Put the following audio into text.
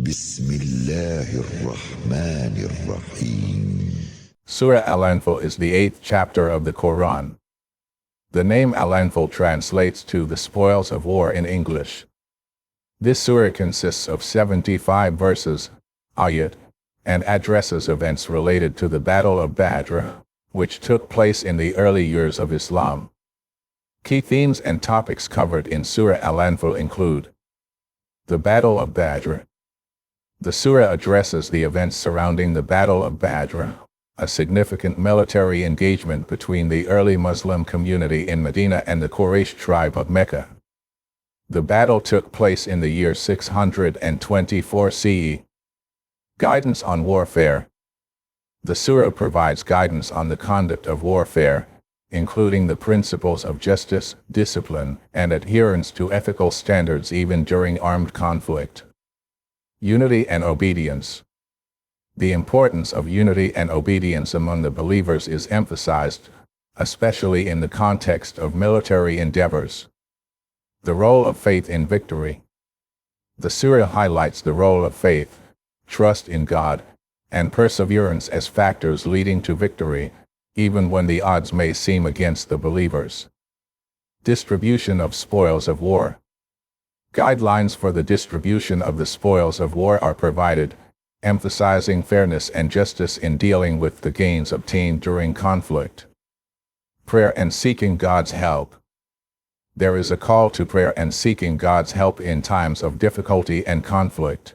بسم الله الرحمن الرحيم. Surah Al-Anfal is the 8th chapter of the Quran. The name Al-Anfal translates to the spoils of war in English. This surah consists of 75 verses, ayat, and addresses events related to the Battle of Badr, which took place in the early years of Islam. Key themes and topics covered in Surah Al-Anfal include the Battle of Badr. The surah addresses the events surrounding the Battle of Badr, a significant military engagement between the early Muslim community in Medina and the Quraysh tribe of Mecca. The battle took place in the year 624 CE. Guidance on warfare. The surah provides guidance on the conduct of warfare, including the principles of justice, discipline, and adherence to ethical standards even during armed conflict. Unity and obedience. The importance of unity and obedience among the believers is emphasized, especially in the context of military endeavors. The role of faith in victory. The surah highlights the role of faith, trust in God, and perseverance as factors leading to victory, even when the odds may seem against the believers. Distribution of spoils of war. Guidelines for the distribution of the spoils of war are provided, emphasizing fairness and justice in dealing with the gains obtained during conflict. Prayer and seeking God's help. There is a call to prayer and seeking God's help in times of difficulty and conflict.